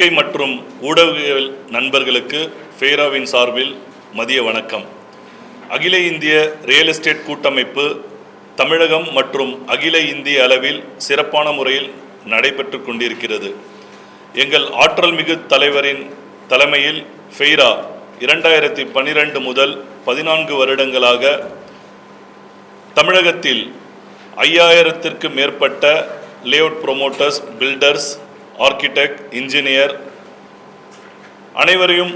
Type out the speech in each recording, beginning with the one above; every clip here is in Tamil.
பத்திரிகை மற்றும் ஊடகவியல் நண்பர்களுக்கு ஃபெய்ராவின் சார்பில் மதிய வணக்கம். அகில இந்திய ரியல் எஸ்டேட் கூட்டமைப்பு தமிழகம் மற்றும் அகில இந்திய அளவில் சிறப்பான முறையில் நடைபெற்று கொண்டிருக்கிறது. எங்கள் ஆற்றல் மிகு தலைவரின் தலைமையில் ஃபெய்ரா 2012 முதல் 14 வருடங்களாக தமிழகத்தில் 5000த்திற்கு மேற்பட்ட layout promoters, builders, architect, engineer அனைவரையும்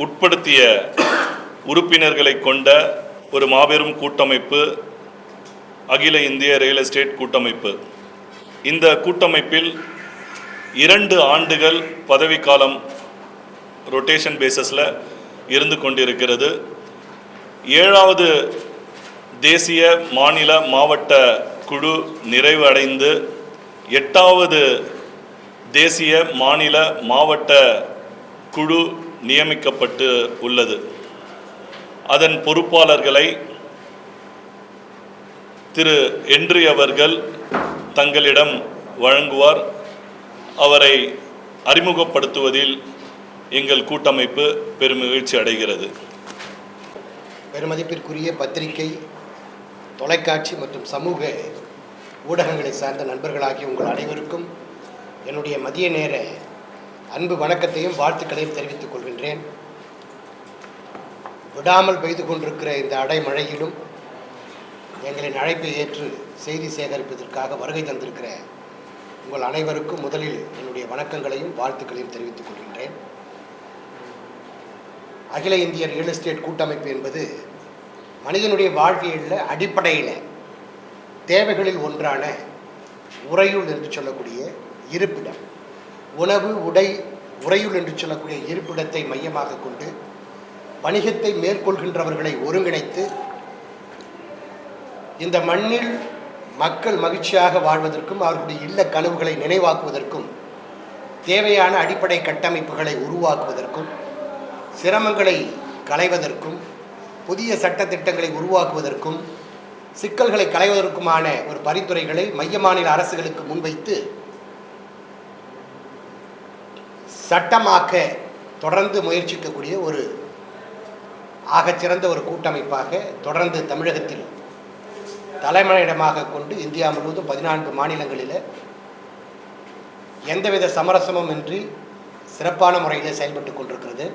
உட்படுத்திய உறுப்பினர்களை கொண்ட ஒரு மாபெரும் கூட்டமைப்பு அகில இந்திய ரியல் எஸ்டேட் கூட்டமைப்பு. இந்த கூட்டமைப்பில் 2 ஆண்டுகள் பதவிக்காலம் ரொட்டேஷன் பேசஸில் இருந்து கொண்டிருக்கிறது. 7வது தேசிய மாநில மாவட்ட குழு நிறைவு அடைந்து 8வது தேசிய மாநில மாவட்ட குழு நியமிக்கப்பட்டு உள்ளது. அதன் பொறுப்பாளர்களை திரு என்றி அவர்கள் தங்களிடம் வழங்குவார். அவரை அறிமுகப்படுத்துவதில் எங்கள் கூட்டமைப்பு பெருமகிழ்ச்சி அடைகிறது. பெருமதிப்பிற்குரிய பத்திரிகை, தொலைக்காட்சி மற்றும் சமூக ஊடகங்களை சார்ந்த நண்பர்களாகிய உங்கள் அனைவருக்கும் என்னுடைய மதிய நேர அன்பு வணக்கத்தையும் வாழ்த்துக்களையும் தெரிவித்துக் கொள்கின்றேன். விடாமல் பெய்து கொண்டிருக்கிற இந்த அடைமழையிலும் எங்களின் அழைப்பை ஏற்று செய்தி சேகரிப்பதற்காக வருகை தந்திருக்கிற உங்கள் அனைவருக்கும் முதலில் என்னுடைய வணக்கங்களையும் வாழ்த்துக்களையும் தெரிவித்துக் கொள்கின்றேன். அகில இந்திய ரியல் எஸ்டேட் கூட்டமைப்பு என்பது மனிதனுடைய வாழ்க்கையில் அடிப்படையில் தேவைகளில் ஒன்றான உறையுள் என்று சொல்லக்கூடிய இருப்பிடம், உணவு, உடை, உறையுள் என்று சொல்லக்கூடிய இருப்பிடத்தை மையமாக கொண்டு வணிகத்தை மேற்கொள்கின்றவர்களை ஒருங்கிணைத்து இந்த மண்ணில் மக்கள் மகிழ்ச்சியாக வாழ்வதற்கும் அவர்களுடைய இல்ல கனவுகளை நினைவாக்குவதற்கும் தேவையான அடிப்படை கட்டமைப்புகளை உருவாக்குவதற்கும் சிரமங்களை களைவதற்கும் புதிய சட்டத்திட்டங்களை உருவாக்குவதற்கும் சிக்கல்களை களைவதற்குமான ஒரு பரிந்துரைகளை மைய மாநில அரசுகளுக்கு முன்வைத்து சட்டமாக்க தொடர்ந்து முயற்சிக்கக்கூடிய ஒரு ஆகச்சிறந்த ஒரு கூட்டமைப்பாக தொடர்ந்து தமிழகத்தில் தலைமையிடமாக கொண்டு இந்தியா முழுவதும் 14 மாநிலங்களில் எந்தவித சமரசமும் இன்றி சிறப்பான முறையில் செயல்பட்டு கொண்டிருக்கிறது.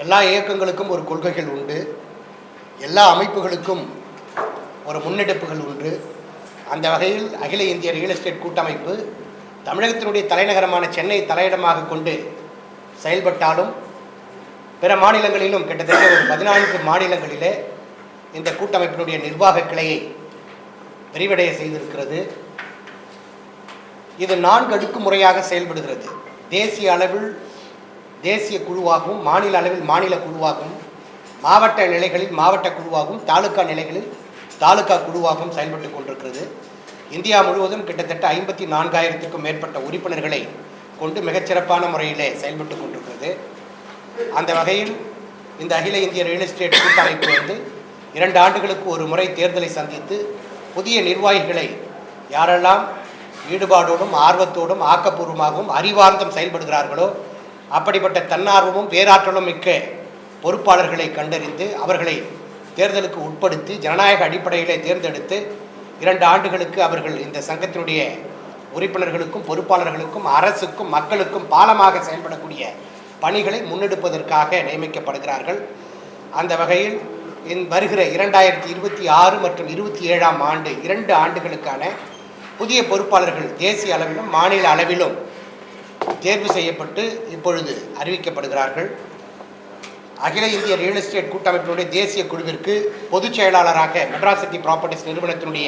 எல்லா இயக்கங்களுக்கும் ஒரு கொள்கைகள் உண்டு, எல்லா அமைப்புகளுக்கும் ஒரு முன்னெடுப்புகள் உண்டு. அந்த வகையில் அகில இந்திய ரியல் எஸ்டேட் கூட்டமைப்பு தமிழகத்தினுடைய தலைநகரமான சென்னை தலையிடமாக கொண்டு செயல்பட்டாலும் பிற மாநிலங்களிலும் கிட்டத்தட்ட ஒரு 14 மாநிலங்களிலே இந்த கூட்டமைப்பினுடைய நிர்வாக கிளையை விரிவடைய செய்திருக்கிறது. இது 4 அடுக்கு முறையாக செயல்படுகிறது. தேசிய அளவில் தேசிய குழுவாகவும், மாநில அளவில் மாநில குழுவாகவும், மாவட்ட நிலைகளில் மாவட்ட குழுவாகவும், தாலுக்கா நிலைகளில் தாலுக்கா குழுவாகவும் செயல்பட்டு கொண்டிருக்கிறது. இந்தியா முழுவதும் கிட்டத்தட்ட 54,000க்கும் மேற்பட்ட உறுப்பினர்களை கொண்டு மிகச்சிறப்பான முறையிலே செயல்பட்டு கொண்டிருக்கிறது. அந்த வகையில் இந்த அகில இந்திய ரியல் எஸ்டேட் கூட்டமைப்பு 2 ஆண்டுகளுக்கு ஒரு முறை தேர்தலை சந்தித்து புதிய நிர்வாகிகளை யாரெல்லாம் ஈடுபாடோடும் ஆர்வத்தோடும் ஆக்கப்பூர்வமாகவும் அறிவார்ந்தம் செயல்படுகிறார்களோ அப்படிப்பட்ட தன்னார்வமும் பேராற்றலும் மிக்க பொறுப்பாளர்களை கண்டறிந்து அவர்களை தேர்தலுக்கு உட்படுத்தி ஜனநாயக அடிப்படையிலே தேர்ந்தெடுத்து 2 ஆண்டுகளுக்கு அவர்கள் இந்த சங்கத்தினுடைய உறுப்பினர்களுக்கும் பொறுப்பாளர்களுக்கும் அரசுக்கும் மக்களுக்கும் பாலமாக செயல்படக்கூடிய பணிகளை முன்னெடுப்பதற்காக நியமிக்கப்படுகிறார்கள். அந்த வகையில் வருகிற 2026 மற்றும் 27ஆம் ஆண்டு 2 ஆண்டுகளுக்கான புதிய பொறுப்பாளர்கள் தேசிய அளவிலும் மாநில அளவிலும் தேர்வு செய்யப்பட்டு இப்பொழுது அறிவிக்கப்படுகிறார்கள். அகில இந்திய ரியல் எஸ்டேட் கூட்டமைப்பினுடைய தேசிய குழுவிற்கு பொதுச் செயலாளராக மெட்ராஸ் சிட்டி ப்ராப்பர்ட்டிஸ் நிறுவனத்தினுடைய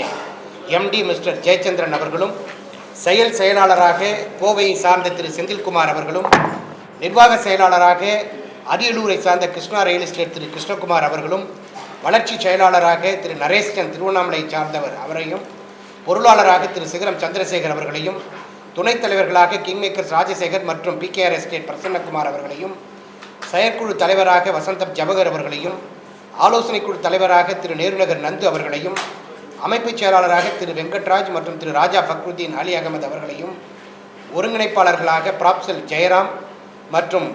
MD மிஸ்டர் ஜெயச்சந்திரன் அவர்களும், செயலாளராக கோவையை சார்ந்த திரு செந்தில்குமார் அவர்களும், நிர்வாக செயலாளராக அரியலூரை சார்ந்த கிருஷ்ணா ரியல் எஸ்டேட் திரு கிருஷ்ணகுமார் அவர்களும், வளர்ச்சி செயலாளராக திரு நரேஷ்டன் திருவண்ணாமலை சார்ந்தவர் அவரையும், பொருளாளராக திரு சிகரம் சந்திரசேகர் அவர்களையும், துணைத் தலைவர்களாக கிங்மேக்கர்ஸ் ராஜசேகர் மற்றும் PKR எஸ்டேட் பிரசன்னகுமார் அவர்களையும், செயற்குழு தலைவராக வசந்தம் ஜவஹர் அவர்களையும், ஆலோசனை குழு தலைவராக திரு நேருநகர் நந்து அவர்களையும், அமைப்புச் செயலாளராக திரு வெங்கட்ராஜ் மற்றும் திரு ராஜா ஃபக்ருதீன் அலி அகமது அவர்களையும், ஒருங்கிணைப்பாளர்களாக ப்ராப்சல் ஜெயராம் மற்றும்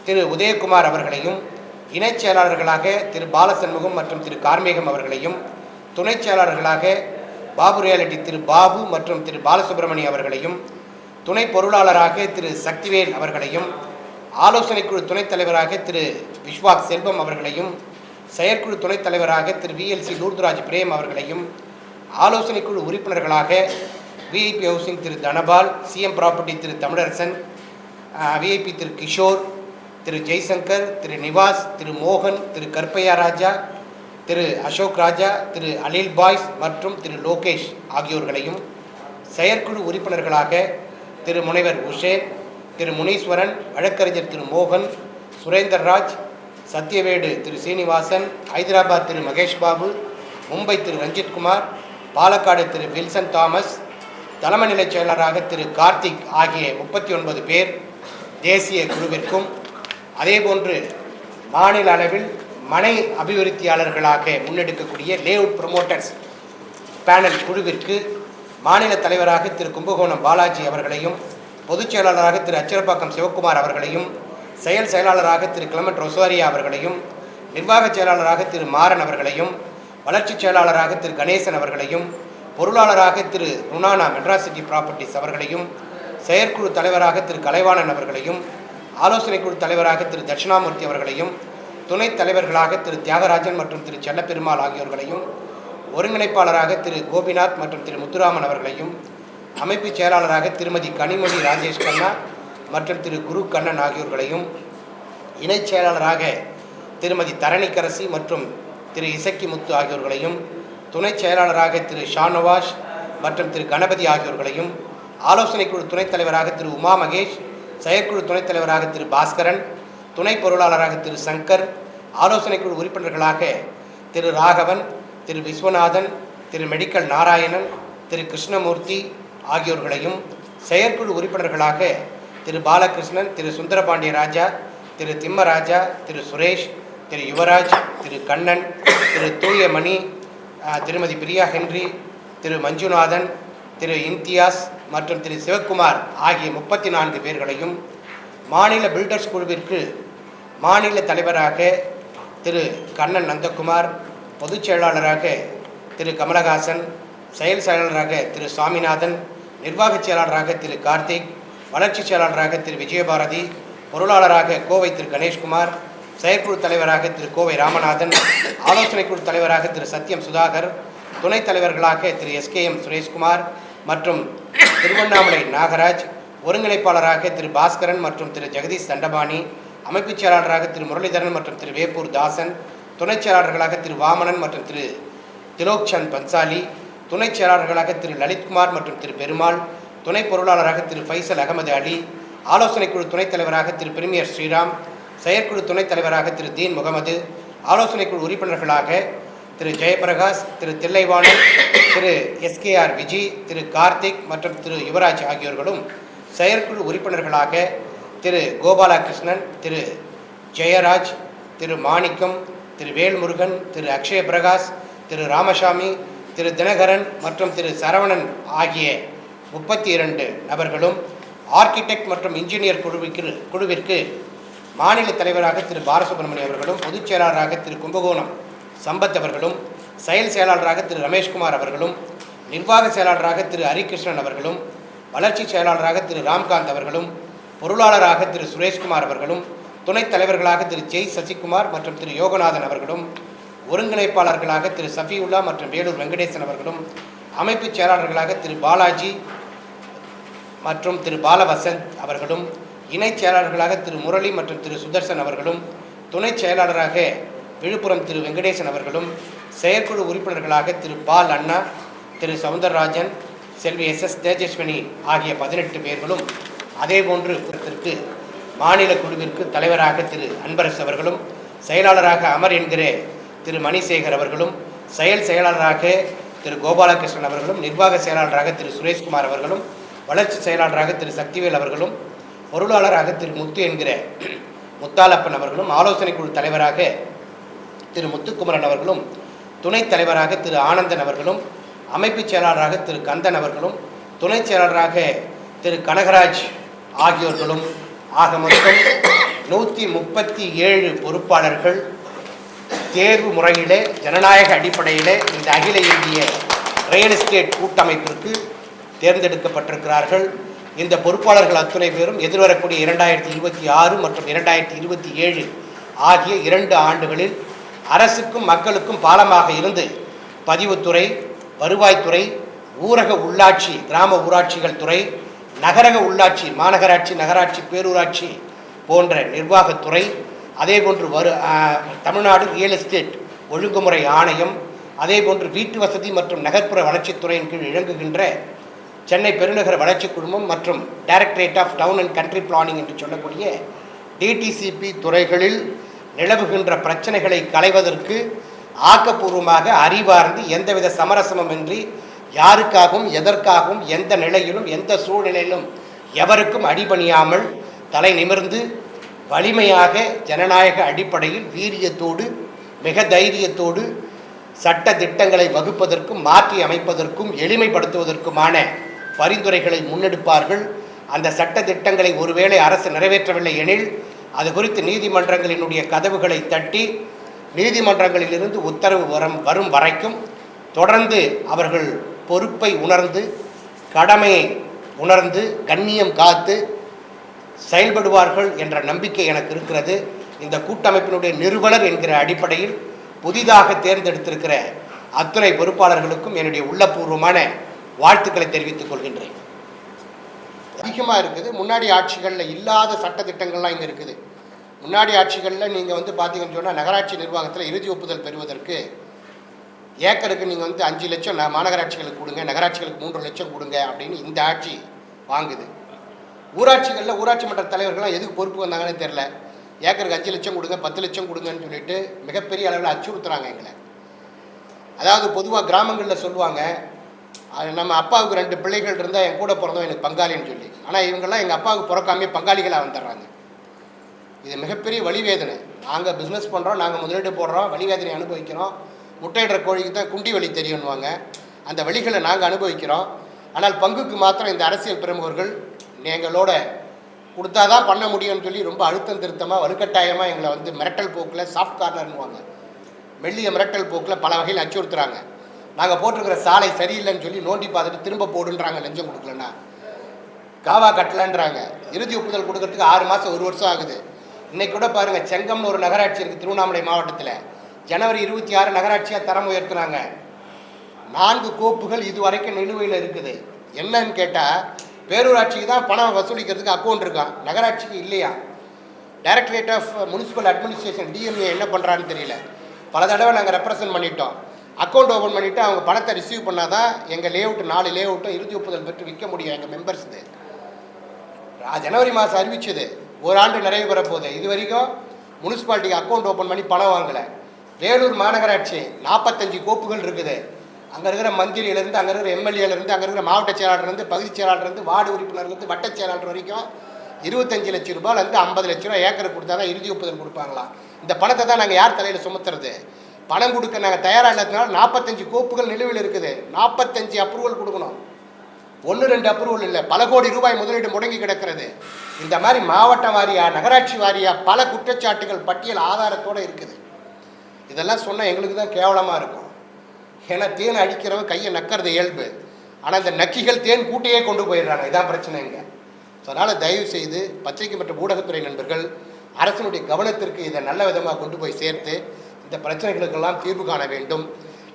திரு உதயகுமார் அவர்களையும், இணைச் செயலாளர்களாக திரு பாலசண்முகம் மற்றும் திரு கார்மேகம் அவர்களையும், துணைச் செயலாளர்களாக பாபு ரியாலிட்டி திரு பாபு மற்றும் திரு பாலசுப்ரமணியம் அவர்களையும், துணை பொருளாளராக திரு சக்திவேல் அவர்களையும், ஆலோசனைக்குழு துணைத் தலைவராக திரு விஸ்வாக் செல்வம் அவர்களையும், செயற்குழு துணைத் தலைவராக திரு விஎல்சி லூர்துராஜ் பிரேம் அவர்களையும், ஆலோசனைக்குழு உறுப்பினர்களாக விஐபி ஹவுசிங் திரு தனபால், சிஎம் ப்ராப்பர்ட்டி திரு தமிழரசன், விஐபி திரு கிஷோர், திரு ஜெய்சங்கர், திரு நிவாஸ், திரு மோகன், திரு கற்பையா ராஜா, திரு அசோக் ராஜா, திரு அனில் பாய்ஸ் மற்றும் திரு லோகேஷ் ஆகியோர்களையும், செயற்குழு உறுப்பினர்களாக திரு முனைவர் உஷேன், திரு முனீஸ்வரன், வழக்கறிஞர் திரு மோகன், சுரேந்தர் ராஜ், சத்யவேடு திரு சீனிவாசன், ஹைதராபாத் திரு மகேஷ் பாபு, மும்பை திரு ரஞ்சித்குமார், பாலக்காடு திரு வில்சன் தாமஸ், தலைமை நிலைச் செயலராக திரு கார்த்திக் ஆகிய 39 பேர் தேசிய குழுவிற்கும், அதேபோன்று மாநில அளவில் மனை அபிவிருத்தியாளர்களாக முன்னெடுக்கக்கூடிய லேஅவுட் ப்ரொமோட்டர்ஸ் பேனல் குழுவிற்கு மாநில தலைவராக திரு கும்பகோணம் பாலாஜி அவர்களையும், பொதுச் செயலாளராக திரு அச்சரப்பாக்கம் சிவக்குமார் அவர்களையும், செயலாளராக திரு கிளமட் ரொசாரியா அவர்களையும், நிர்வாகச் செயலாளராக திரு மாறன் அவர்களையும், வளர்ச்சிச் செயலாளராக திரு கணேசன் அவர்களையும், பொருளாளராக திரு ருணானா மெட்ராசிட்டி ப்ராப்பர்ட்டிஸ் அவர்களையும், செயற்குழு தலைவராக திரு கலைவாணன் அவர்களையும், ஆலோசனைக்குழு தலைவராக திரு தட்சிணாமூர்த்தி அவர்களையும், துணைத் தலைவர்களாக திரு தியாகராஜன் மற்றும் திரு செல்லப்பெருமாள் ஆகியோர்களையும், ஒருங்கிணைப்பாளராக திரு கோபிநாத் மற்றும் திரு முத்துராமன் அவர்களையும், அமைப்பு செயலாளராக திருமதி கனிமொழி ராஜேஷ் கண்ணா மற்றும் திரு குரு கண்ணன் ஆகியோர்களையும், இணைச் செயலாளராக திருமதி தரணிக்கரசி மற்றும் திரு இசக்கி முத்து ஆகியோர்களையும், துணைச் செயலாளராக திரு ஷானவாஷ் மற்றும் திரு கணபதி ஆகியோர்களையும், ஆலோசனைக்குழு துணைத் தலைவராக திரு உமா மகேஷ், செயற்குழு துணைத் தலைவராக திரு பாஸ்கரன், துணை பொருளாளராக திரு சங்கர், ஆலோசனைக்குழு உறுப்பினர்களாக திரு ராகவன், திரு விஸ்வநாதன், திரு மெடிக்கல் நாராயணன், திரு கிருஷ்ணமூர்த்தி ஆகியோர்களையும், செயற்குழு உறுப்பினர்களாக திரு பாலகிருஷ்ணன், திரு சுந்தரபாண்டிய ராஜா, திரு திம்மராஜா, திரு சுரேஷ், திரு யுவராஜ், திரு கண்ணன், திரு தூயமணி, திருமதி பிரியா ஹென்றி, திரு மஞ்சுநாதன், திரு இம்தியாஸ் மற்றும் திரு சிவக்குமார் ஆகிய 34 பேர்களையும், மாநில பில்டர்ஸ் குழுவிற்கு மாநில தலைவராக திரு கண்ணன் நந்தகுமார், பொதுச் செயலாளராக திரு கமலஹாசன், செயலாளராக திரு சாமிநாதன், நிர்வாகச் செயலாளராக திரு கார்த்திக், வளர்ச்சிச் செயலாளராக திரு விஜயபாரதி, பொருளாளராக கோவை திரு கணேஷ்குமார், செயற்குழு தலைவராக திரு கோவை ராமநாதன், ஆலோசனைக்குழு தலைவராக திரு சத்யம் சுதாகர், துணைத் தலைவர்களாக திரு SKM சுரேஷ்குமார் மற்றும் திருவண்ணாமலை நாகராஜ், ஒருங்கிணைப்பாளராக திரு பாஸ்கரன் மற்றும் திரு ஜெகதீஷ் தண்டபாணி, அமைப்புச் செயலாளராக திரு முரளிதரன் மற்றும் திரு வேப்பூர் தாசன், துணைச் செயலாளர்களாக திரு வாமனன் மற்றும் திரு திலோக்சந்த் பன்சாலி, துணைச் செயலாளர்களாக திரு லலித்குமார் மற்றும் திரு பெருமாள், துணை பொருளாளராக திரு ஃபைசல் அகமது அலி, ஆலோசனைக்குழு துணைத் தலைவராக திரு பிரிமியர் ஸ்ரீராம், செயற்குழு துணைத் தலைவராக திரு தீன் முகமது, ஆலோசனைக்குழு உறுப்பினர்களாக திரு ஜெயபிரகாஷ், திரு தில்லைவாணன், திரு SKR விஜி, திரு கார்த்திக் மற்றும் திரு யுவராஜ் ஆகியோர்களும், செயற்குழு உறுப்பினர்களாக திரு கோபாலகிருஷ்ணன், திரு ஜெயராஜ், திரு மாணிக்கம், திரு வேல்முருகன், திரு அக்ஷய பிரகாஷ், திரு ராமசாமி, திரு தினகரன் மற்றும் திரு சரவணன் ஆகிய 32 நபர்களும், ஆர்கிடெக்ட் மற்றும் இன்ஜினியர் குழுவிற்கு மாநில தலைவராக திரு பாலசுப்ரமணியம் அவர்களும், பொதுச் செயலாளராக திரு கும்பகோணம் சம்பத் அவர்களும், செயலாளராக திரு ரமேஷ்குமார் அவர்களும், நிர்வாக செயலாளராக திரு ஹரிகிருஷ்ணன் அவர்களும், வளர்ச்சி செயலாளராக திரு ராம்காந்த் அவர்களும், பொருளாளராக திரு சுரேஷ்குமார் அவர்களும், துணைத் தலைவர்களாக திரு ஜெய் சசிகுமார் மற்றும் திரு யோகநாதன் அவர்களும், ஒருங்கிணைப்பாளர்களாக திரு சஃபியுல்லா மற்றும் வேலூர் வெங்கடேசன் அவர்களும், அமைப்புச் செயலாளர்களாக திரு பாலாஜி மற்றும் திரு பாலவசந்த் அவர்களும், இணைச் செயலாளர்களாக திரு முரளி மற்றும் திரு சுதர்சன் அவர்களும், துணைச் செயலாளராக விழுப்புரம் திரு வெங்கடேசன் அவர்களும், செயற்குழு உறுப்பினர்களாக திரு பால் அண்ணா, திரு சவுந்தரராஜன், செல்வி SS தேஜஸ்வினி ஆகிய 18 பேர்களும், அதேபோன்று மாநில குழுவிற்கு தலைவராக திரு அன்பரசு அவர்களும், செயலாளராக அமர் என்கிற திரு மணிசேகர் அவர்களும், செயலாளராக திரு கோபாலகிருஷ்ணன் அவர்களும், நிர்வாக செயலாளராக திரு சுரேஷ்குமார் அவர்களும், வளர்ச்சி செயலாளராக திரு சக்திவேல் அவர்களும், பொருளாளராக திரு முத்து என்கிற முத்தாலப்பன் அவர்களும், ஆலோசனைக்குழு தலைவராக திரு முத்துக்குமரன் அவர்களும், துணைத் தலைவராக திரு ஆனந்தன் அவர்களும், அமைப்புச் செயலாளராக திரு கந்தன் அவர்களும், துணைச் செயலாளராக திரு கனகராஜ் ஆகியோர்களும் ஆக மொத்தம் 137 பொறுப்பாளர்கள் தேர்வு முறையிலே ஜனநாயக அடிப்படையிலே இந்த அகில இந்திய ரியல் எஸ்டேட் கூட்டமைப்பிற்கு தேர்ந்தெடுக்கப்பட்டிருக்கிறார்கள். இந்த பொறுப்பாளர்கள் அத்துணை பேரும் எதிர்வரக்கூடிய 2026 மற்றும் 2027 ஆகிய 2 ஆண்டுகளில் அரசுக்கும் மக்களுக்கும் பாலமாக இருந்து பதிவுத்துறை, வருவாய்த்துறை, ஊரக உள்ளாட்சி கிராம ஊராட்சிகள் துறை, நகரக உள்ளாட்சி மாநகராட்சி, நகராட்சி, பேரூராட்சி போன்ற நிர்வாகத்துறை, அதேபோன்று தமிழ்நாடு ரியல் எஸ்டேட் ஒழுங்குமுறை ஆணையம், அதேபோன்று வீட்டு வசதி மற்றும் நகர்ப்புற வளர்ச்சித்துறையின் கீழ் இயங்குகின்ற சென்னை பெருநகர வளர்ச்சி குழுமம் மற்றும் directorate of town and country planning என்று சொல்லக்கூடிய டிடிசிபி துறைகளில் நிலவுகின்ற பிரச்சனைகளை களைவதற்கு ஆக்கப்பூர்வமாக அறிவார்ந்து எந்தவித சமரசமுமின்றி யாருக்காகவும் எதற்காகவும் எந்த நிலையிலும் எந்த சூழ்நிலையிலும் எவருக்கும் அடிபணியாமல் தலை நிமிர்ந்து வலிமையாக ஜனநாயக அடிப்படையில் வீரியத்தோடு மிக தைரியத்தோடு சட்ட திட்டங்களை வகுப்பதற்கும் மாற்றி அமைப்பதற்கும் எளிமைப்படுத்துவதற்குமான பரிந்துரைகளை முன்னெடுப்பார்கள். அந்த சட்ட திட்டங்களை ஒருவேளை அரசு நிறைவேற்றவில்லை எனில் அது குறித்து நீதிமன்றங்களினுடைய கதவுகளை தட்டி நீதிமன்றங்களிலிருந்து உத்தரவு வரும் வரைக்கும் தொடர்ந்து அவர்கள் பொறுப்பை உணர்ந்து கடமையை உணர்ந்து கண்ணியம் காத்து செயல்படுவார்கள் என்ற நம்பிக்கை எனக்கு இருக்கிறது. இந்த கூட்டமைப்பினுடைய நிறுவனர் என்கிற அடிப்படையில் புதிதாக தேர்ந்தெடுத்திருக்கிற அத்துணை பொறுப்பாளர்களுக்கும் என்னுடைய உள்ளபூர்வமான வாழ்த்துக்களை தெரிவித்துக் கொள்கின்றேன். அதிகமாக இருக்குது. முன்னாடி ஆட்சிகளில் இல்லாத சட்ட திட்டங்கள்லாம் இங்கே இருக்குது. முன்னாடி ஆட்சிகளில் நீங்கள் பார்த்தீங்கன்னு சொன்னால் நகராட்சி நிர்வாகத்தில் இறுதி ஒப்புதல் பெறுவதற்கு ஏக்கருக்கு நீங்கள் 5 லட்சம் மாநகராட்சிகளுக்கு கொடுங்க, நகராட்சிகளுக்கு 3 லட்சம் கொடுங்க அப்படின்னு இந்த ஆட்சி வாங்குது. ஊராட்சிகளில் ஊராட்சி மன்ற தலைவர்கள்லாம் எதுக்கு பொறுப்பு வந்தாங்கன்னு தெரில. ஏக்கருக்கு 5 லட்சம் கொடுங்க, 10 லட்சம் கொடுங்கன்னு சொல்லிட்டு மிகப்பெரிய அளவில் அச்சுறுத்துறாங்க எங்களை. அதாவது பொதுவாக கிராமங்களில் சொல்லுவாங்க, நம்ம அப்பாவுக்கு 2 பிள்ளைகள் இருந்தால் என் கூட பிறந்தவன் எனக்கு பங்காளின்னு சொல்லி. ஆனால் இவங்கெல்லாம் எங்கள் அப்பாவுக்கு பிறக்காமே பங்காளிகளாக வந்துடுறாங்க. இது மிகப்பெரிய வழிவேதனை. நாங்கள் பிஸ்னஸ் பண்ணுறோம், நாங்கள் முதலீடு போடுறோம், வழிவேதனை அனுபவிக்கிறோம். முட்டையிடுற கோழிக்கு தான் குண்டி வழி தெரியும்னுவாங்க. அந்த வழிகளை நாங்கள் அனுபவிக்கிறோம். ஆனால் பங்குக்கு மாத்திரம் இந்த அரசியல் பிரமுகர்கள் எங்களோட கொடுத்தா தான் பண்ண முடியும்னு சொல்லி ரொம்ப அழுத்தம் திருத்தமாக வலுக்கட்டாயமாக எங்களை மிரட்டல் போக்கில் சாஃப்ட் கார்னர்னுவாங்க, மெல்லிய மிரட்டல் போக்கில் பல வகையில் அச்சுறுத்துறாங்க. நாங்கள் போட்டிருக்கிற சாலை சரியில்லைன்னு சொல்லி நோண்டி பார்த்துட்டு திரும்ப போடுன்றாங்க. லஞ்சம் கொடுக்கலன்னா காவா கட்டலன்றாங்க. இறுதி ஒப்புதல் கொடுக்கறதுக்கு 6 மாதம் 1 வருஷம் ஆகுது. இன்றைக்கி கூட பாருங்கள், செங்கம்னு ஒரு நகராட்சி இருக்குது திருவண்ணாமலை மாவட்டத்தில். ஜனவரி 26 நகராட்சியாக தரம் உயர்த்துனாங்க. 4 கோப்புகள் இது வரைக்கும் நிலுவையில் இருக்குது. என்னன்னு கேட்டால் பேரூராட்சிக்கு தான் பணம் வசூலிக்கிறதுக்கு அக்கௌண்ட் இருக்கான், நகராட்சிக்கு இல்லையா. Directorate of municipal administration DMA என்ன பண்ணுறான்னு தெரியல. பல தடவை நாங்கள் ரெப்ரசன்ட் பண்ணிட்டோம். அக்கௌண்ட் ஓப்பன் பண்ணிவிட்டு அவங்க பணத்தை ரிசீவ் பண்ணால் தான் எங்கள் லேஅவுட்டு 4 லேஅவுட்டும் இறுதி ஒப்புதல் பெற்று விற்க முடியும். எங்கள் மெம்பர்ஸுது ஜனவரி மாதம் அறிவிச்சது, 1 ஆண்டு நிறைவு பெற போகுது. இது வரைக்கும் முனிசிபாலிட்டிக்கு அக்கௌண்ட் ஓப்பன் பண்ணி பணம் வாங்கலை. வேலூர் மாநகராட்சி 45 கோப்புகள் இருக்குது. அங்கே இருக்கிற மந்திரியிலேருந்து, அங்கே இருக்கிற எம்எல்ஏலேருந்து, அங்கே இருக்கிற மாவட்ட செயலாளர்லேருந்து, பகுதி செயலாளர்லேருந்து, வார்டு உறுப்பினர்லேருந்து, வட்ட செயலாளர் வரைக்கும் 25 லட்சம் ரூபாயிலேருந்து 50 லட்ச ரூபா ஏக்கருக்கு கொடுத்தா தான் இறுதி ஒப்புதல் கொடுப்பாங்களாம். இந்த பணத்தை தான் நாங்கள் யார் தலையில் சுமத்துறது? பணம் கொடுக்க நாங்கள் தயாராக இல்லாததுனால 45 கோப்புகள் நிலுவையில் இருக்குது. 45 அப்ரூவல் கொடுக்கணும். 1-2 அப்ரூவல் இல்லை, பல கோடி ரூபாய் முதலீடு முடங்கி கிடக்கிறது. இந்த மாதிரி மாவட்ட வாரியா நகராட்சி வாரியா பல குற்றச்சாட்டுகள் பட்டியல் ஆதாரத்தோடு இருக்குது. இதெல்லாம் சொன்னால் எங்களுக்கு தான் கேவலமாக இருக்கும். ஏன்னா தேன் அடிக்கிறவன் கையை நக்கிறது இயல்பு. ஆனால் இந்த நக்கிகள் தேன் கூட்டையே கொண்டு போயிடுறாங்க. இதான் பிரச்சனைங்க. ஸோ அதனால் தயவு செய்து பத்திரிகை மற்றும் ஊடகத்துறை நண்பர்கள் அரசினுடைய கவனத்திற்கு இதை நல்ல விதமாக கொண்டு போய் சேர்த்து இந்த பிரச்சனைகளுக்கெல்லாம் தீர்வு காண வேண்டும்.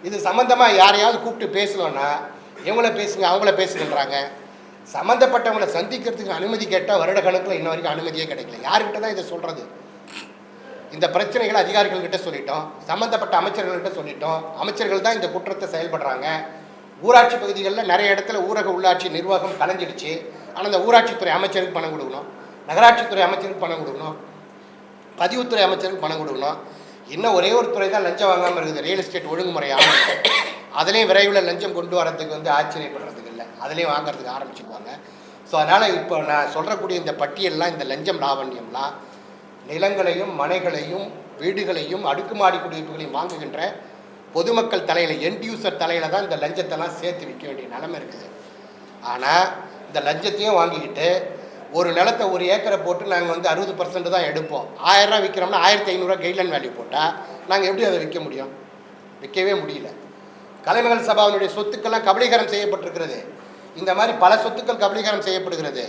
இது சம்மந்தமாக யாரையாவது கூப்பிட்டு பேசணும்னா இவங்கள பேசுங்க அவங்கள பேசுகின்றாங்க. சம்மந்தப்பட்டவங்களை சந்திக்கிறதுக்கு அனுமதி கேட்டால் வருட கணக்கில் இன்ன வரைக்கும் அனுமதியே கிடைக்கல. யார்கிட்ட தான் இதை சொல்கிறது? இந்த பிரச்சனைகளை அதிகாரிகள்கிட்ட சொல்லிட்டோம், சம்மந்தப்பட்ட அமைச்சர்கள்கிட்ட சொல்லிட்டோம். அமைச்சர்கள் தான் இந்த குற்றத்தை செயல்படுறாங்க. ஊராட்சி பகுதிகளில் நிறைய இடத்துல ஊரக உள்ளாட்சி நிர்வாகம் கலைஞ்சிடுச்சு. ஆனால் இந்த ஊராட்சித்துறை அமைச்சருக்கு பணம் கொடுக்கணும், நகராட்சித்துறை அமைச்சருக்கு பணம் கொடுக்கணும், பதிவுத்துறை அமைச்சருக்கு பணம் கொடுக்கணும். இன்னும் ஒரே ஒரு துறை தான் லஞ்சம் வாங்காமல் இருக்குது, ரியல் எஸ்டேட் ஒழுங்குமுறை ஆணையம். அதுலேயும் விரைவில் லஞ்சம் கொண்டு வரதுக்கு ஆச்சரியப்படுறதுக்கு இல்லை, அதுலேயும் வாங்கிறதுக்கு ஆரம்பிச்சுக்குவாங்க. ஸோ அதனால் இப்போ நான் சொல்கிறக்கூடிய இந்த பட்டியல்லாம், இந்த லஞ்சம் லாவண்யம்லாம் நிலங்களையும் மனைகளையும் வீடுகளையும் அடுக்குமாடி குடியிருப்புகளையும் வாங்குகின்ற பொதுமக்கள் தலையில், எண்ட் யூசர் தலையில் தான் இந்த லஞ்சத்தெல்லாம் சேர்த்து விற்க வேண்டிய நிலைமை இருக்குது. ஆனால் இந்த லஞ்சத்தையும் வாங்கிக்கிட்டு ஒரு நிலத்தை ஒரு ஏக்கரை போட்டு நாங்கள் வந்து 60% தான் எடுப்போம். 1000 ரூபா விற்கிறோம்னா 1500 கைட்லைன் வேல்யூ போட்டால் நாங்கள் எப்படி அதை விற்க முடியும்? விற்கவே முடியல. கலைமகள் சபாவினுடைய சொத்துக்கள்லாம் கபலீகரம் செய்யப்பட்டிருக்கிறது. இந்த மாதிரி பல சொத்துக்கள் கபலீகரம் செய்யப்படுகிறது.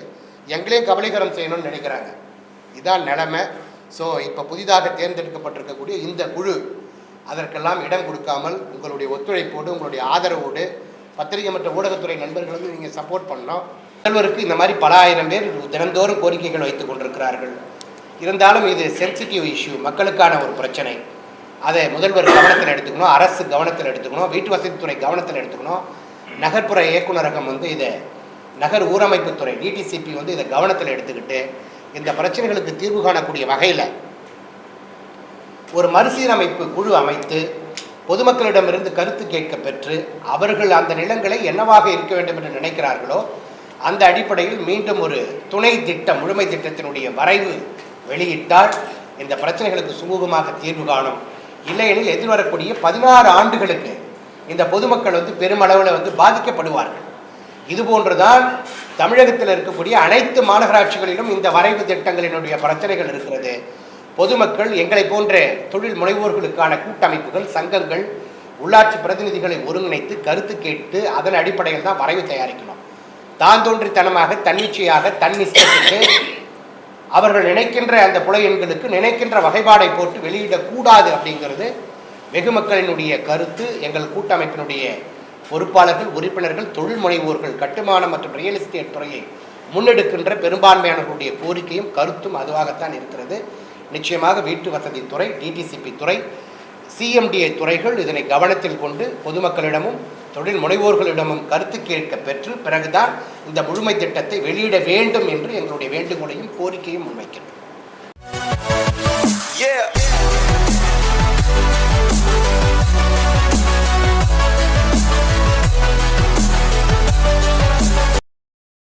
எங்களையும் கபலீகரம் செய்யணும்னு நினைக்கிறாங்க. இதுதான் நிலைமை. ஸோ இப்போ புதிதாக தேர்ந்தெடுக்கப்பட்டிருக்கக்கூடிய இந்த குழு அதற்கெல்லாம் இடம் கொடுக்காமல் உங்களுடைய ஒத்துழைப்போடு உங்களுடைய ஆதரவோடு பத்திரிகை மற்றும் ஊடகத்துறை நண்பர்களும் நீங்கள் சப்போர்ட் பண்ணோம். முதல்வருக்கு இந்த மாதிரி பல ஆயிரம் பேர் தினந்தோறும் கோரிக்கைகள் வைத்துக் கொண்டிருக்கிறார்கள். இருந்தாலும் இது சென்சிட்டிவ் இஷ்யூ, மக்களுக்கான ஒரு பிரச்சனை. அதை முதல்வர் கவனத்தில் எடுத்துக்கணும், அரசு கவனத்தில் எடுத்துக்கணும், வீட்டு வசதித்துறை கவனத்தில் எடுத்துக்கணும், நகர்ப்புற இயக்குநரகம் வந்து இதை நகர் ஊரமைப்புத்துறை டிடிசிபி வந்து இதை கவனத்தில் எடுத்துக்கிட்டு இந்த பிரச்சனைகளுக்கு தீர்வு காணக்கூடிய வகையில் ஒரு மறுசீரமைப்பு குழு அமைத்து பொதுமக்களிடமிருந்து கருத்து கேட்க பெற்று அவர்கள் அந்த நிலங்களை என்னவாக இருக்க வேண்டும் என்று நினைக்கிறார்களோ அந்த அடிப்படையில் மீண்டும் ஒரு துணை திட்டம், முழுமை திட்டத்தினுடைய வரைவு வெளியிட்டால் இந்த பிரச்சனைகளுக்கு சுமூகமாக தீர்வு காணும். இல்லையெனில் எதிர்வரக்கூடிய 16 ஆண்டுகளுக்கு இந்த பொதுமக்கள் வந்து பெருமளவில் வந்து பாதிக்கப்படுவார்கள். இதுபோன்றுதான் தமிழகத்தில் இருக்கக்கூடிய அனைத்து மாநகராட்சிகளிலும் இந்த வரைவு திட்டங்களினுடைய பிரச்சனைகள் இருக்கிறது. பொதுமக்கள் எங்களை போன்ற தொழில் முனைவோர்களுக்கான கூட்டமைப்புகள், சங்கங்கள், உள்ளாட்சி பிரதிநிதிகளை ஒருங்கிணைத்து கருத்து கேட்டு அதன் அடிப்படையில் தான் வரைவு தயாரிக்கணும். தான் தோன்றித்தனமாக தன்னிச்சையாக தன்னிஷ்டத்துக்கு அவர்கள் நினைக்கின்ற அந்த புலை எண்களுக்கு நினைக்கின்ற வகைப்பாடை போட்டு வெளியிடக்கூடாது அப்படிங்கிறது வெகு மக்களினுடைய கருத்து. எங்கள் கூட்டமைப்பினுடைய பொறுப்பாளர்கள், உறுப்பினர்கள், தொழில் முனைவோர்கள், கட்டுமானம் மற்றும் ரியல் எஸ்டேட் துறையை முன்னெடுக்கின்ற பெரும்பான்மையானவர்களுடைய கோரிக்கையும் கருத்தும் அதுவாகத்தான் இருக்கிறது. நிச்சயமாக வீட்டு வசதி துறை, டிடிசிபி துறை, சிஎம்டிஏ துறைகள் இதனை கவனத்தில் கொண்டு பொதுமக்களிடமும் தொழில் முனைவோர்களிடமும் கருத்து கேட்க பெற்று பிறகுதான் இந்த முழுமை திட்டத்தை வெளியிட வேண்டும் என்று எங்களுடைய வேண்டுகோளையும் கோரிக்கையும் முன்வைக்கிறோம்.